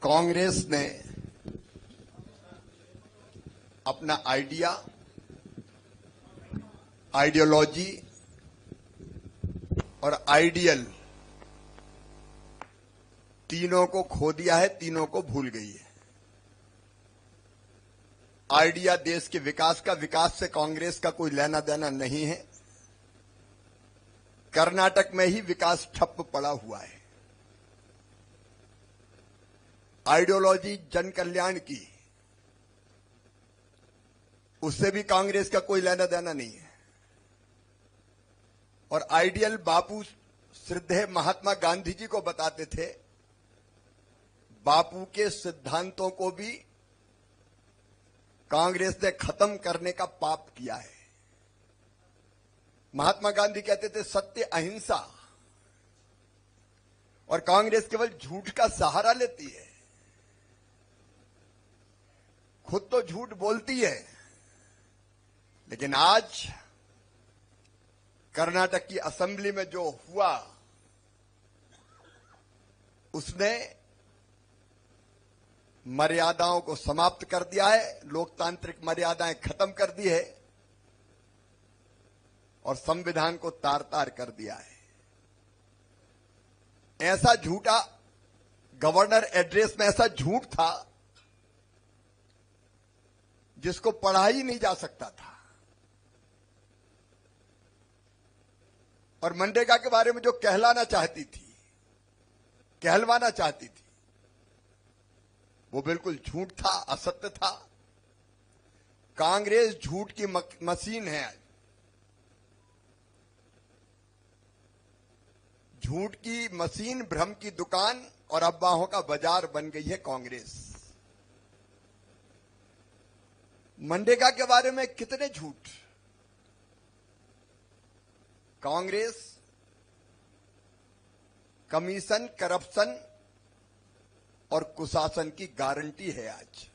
कांग्रेस ने अपना आइडियोलॉजी और आइडियल तीनों को खो दिया है, तीनों को भूल गई है। आइडिया देश के विकास का, विकास से कांग्रेस का कोई लेना देना नहीं है। कर्नाटक में ही विकास ठप पड़ा हुआ है। आइडियोलॉजी जन कल्याण की, उससे भी कांग्रेस का कोई लेना देना नहीं है। और आइडियल बापू श्रद्धेय महात्मा गांधी जी को बताते थे, बापू के सिद्धांतों को भी कांग्रेस ने खत्म करने का पाप किया है। महात्मा गांधी कहते थे सत्य अहिंसा, और कांग्रेस केवल झूठ का सहारा लेती है। खुद तो झूठ बोलती है, लेकिन आज कर्नाटक की असेंबली में जो हुआ, उसने मर्यादाओं को समाप्त कर दिया है, लोकतांत्रिक मर्यादाएं खत्म कर दी है और संविधान को तार तार कर दिया है। ऐसा झूठा गवर्नर एड्रेस में ऐसा झूठ था जिसको पढ़ा ही नहीं जा सकता था। और मनरेगा के बारे में जो कहलाना चाहती थी, कहलवाना चाहती थी, वो बिल्कुल झूठ था, असत्य था। कांग्रेस झूठ की मशीन है। झूठ की मशीन, भ्रम की दुकान और अफवाहों का बाजार बन गई है कांग्रेस। मनरेगा के बारे में कितने झूठ। कांग्रेस कमीशन, करप्शन और कुशासन की गारंटी है। आज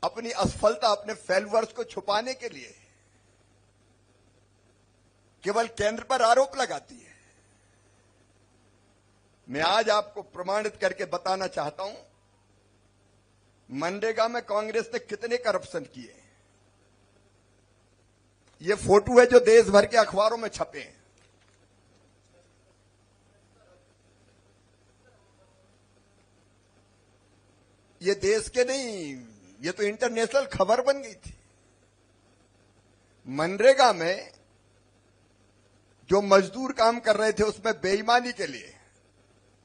अपनी असफलता, अपने फेल्यूर्स को छुपाने के लिए केवल केंद्र पर आरोप लगाती है। मैं आज आपको प्रमाणित करके बताना चाहता हूं, मनरेगा में कांग्रेस ने कितने करप्शन किए। ये फोटो है जो देश भर के अखबारों में छपे हैं। ये देश के नहीं, ये तो इंटरनेशनल खबर बन गई थी। मनरेगा में जो मजदूर काम कर रहे थे, उसमें बेईमानी के लिए,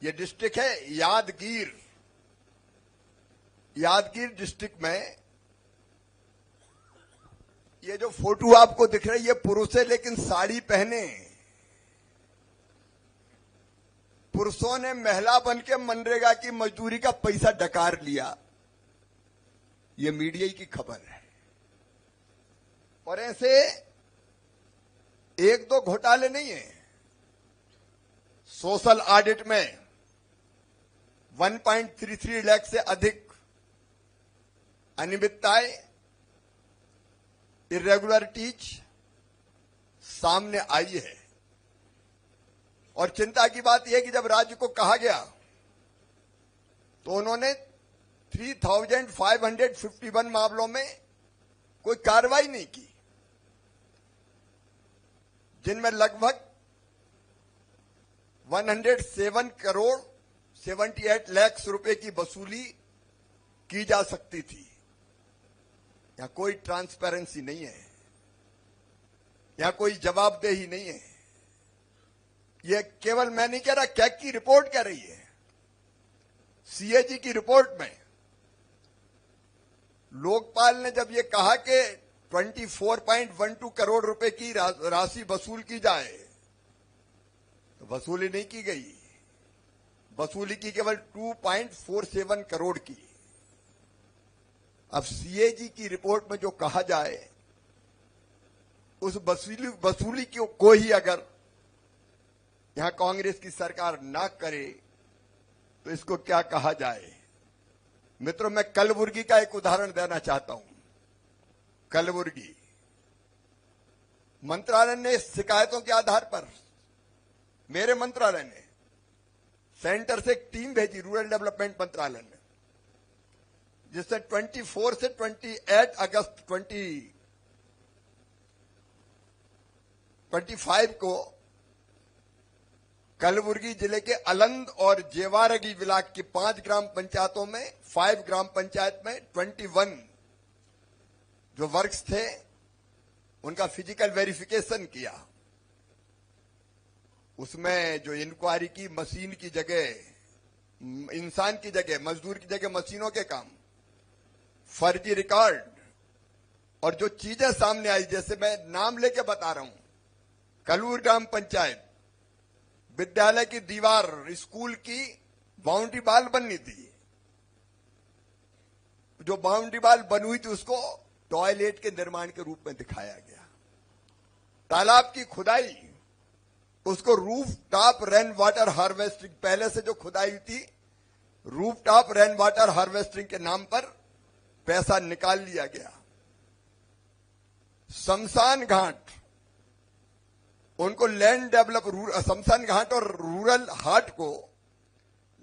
ये डिस्ट्रिक्ट है यादगीर, यादगीर डिस्ट्रिक्ट में ये जो फोटो आपको दिख रही है, ये पुरुष है लेकिन साड़ी पहने। पुरुषों ने महिला बन के मनरेगा की मजदूरी का पैसा डकार लिया। ये मीडिया की खबर है। और ऐसे एक दो घोटाले नहीं है। सोशल ऑडिट में 1.33 लाख से अधिक अनियमितताएं, इरेगुलरिटीज सामने आई है। और चिंता की बात यह है कि जब राज्य को कहा गया तो उन्होंने 3551 मामलों में कोई कार्रवाई नहीं की, जिनमें लगभग 107 करोड़ 78 लाख रुपए की वसूली की जा सकती थी। यहां कोई ट्रांसपेरेंसी नहीं है, यहां कोई जवाबदेही नहीं है। यह केवल मैं नहीं कह रहा, कैग की रिपोर्ट कह रही है। सीएजी की रिपोर्ट में लोकपाल ने जब यह कहा कि 24.12 करोड़ रुपए की राशि वसूल की जाए, तो वसूली नहीं की गई। वसूली की केवल 2.47 करोड़ की। अब सीएजी की रिपोर्ट में जो कहा जाए, उस वसूली को ही अगर यहां कांग्रेस की सरकार ना करे तो इसको क्या कहा जाए। मित्रों, मैं कलबुर्गी का एक उदाहरण देना चाहता हूं। कलबुर्गी मंत्रालय ने शिकायतों के आधार पर, मेरे मंत्रालय ने सेंटर से एक टीम भेजी रूरल डेवलपमेंट मंत्रालय ने, जिससे 24 से 28 अगस्त 2025 को कलबुर्गी जिले के अलंद और जेवारगी ब्लॉक की 5 ग्राम पंचायतों में 5 ग्राम पंचायत में 21 जो वर्क्स थे उनका फिजिकल वेरिफिकेशन किया। उसमें जो इंक्वायरी की, मशीन की जगह इंसान की जगह, मजदूर की जगह मशीनों के काम, फर्जी रिकॉर्ड और जो चीजें सामने आई, जैसे मैं नाम लेके बता रहा हूं, कलूर ग्राम पंचायत विद्यालय की दीवार, स्कूल की बाउंड्री वाल बननी थी, जो बाउंड्री वाल बनी हुई थी उसको टॉयलेट के निर्माण के रूप में दिखाया गया। तालाब की खुदाई, उसको roof top rain water harvesting, पहले से जो खुदाई थी roof top rain water harvesting के नाम पर पैसा निकाल लिया गया। शमशान घाट, उनको लैंड डेवलप, शमशान घाट और रूरल हाट को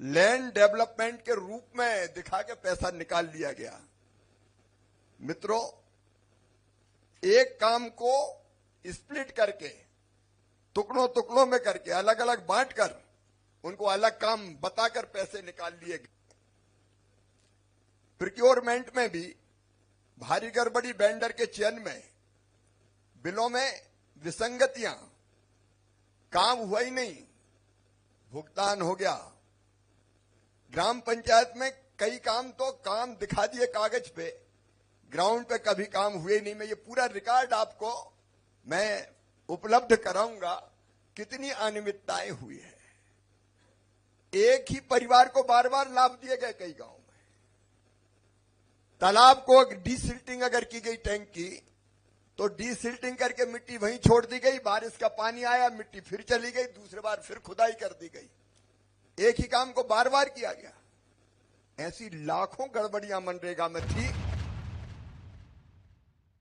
लैंड डेवलपमेंट के रूप में दिखा के पैसा निकाल लिया गया। मित्रों, एक काम को स्प्लिट करके, टुकड़ों टुकड़ों में करके, अलग अलग बांट कर उनको अलग काम बताकर पैसे निकाल लिए गए। प्रिक्योरमेंट में भी भारी गड़बड़ी, वेंडर के चयन में, बिलों में विसंगतियां, काम हुआ ही नहीं, भुगतान हो गया। ग्राम पंचायत में कई काम तो काम दिखा दिए कागज पे, ग्राउंड पे कभी काम हुए नहीं। मैं ये पूरा रिकॉर्ड आपको मैं उपलब्ध कराऊंगा, कितनी अनियमितताएं हुई है। एक ही परिवार को बार बार लाभ दिए गए कई गांव में। तालाब को डीसिल्टिंग अगर की गई टैंक की, तो डीसिल्टिंग करके मिट्टी वहीं छोड़ दी गई, बारिश का पानी आया, मिट्टी फिर चली गई, दूसरी बार फिर खुदाई कर दी गई। एक ही काम को बार बार किया गया। ऐसी लाखों गड़बड़ियां मनरेगा में थी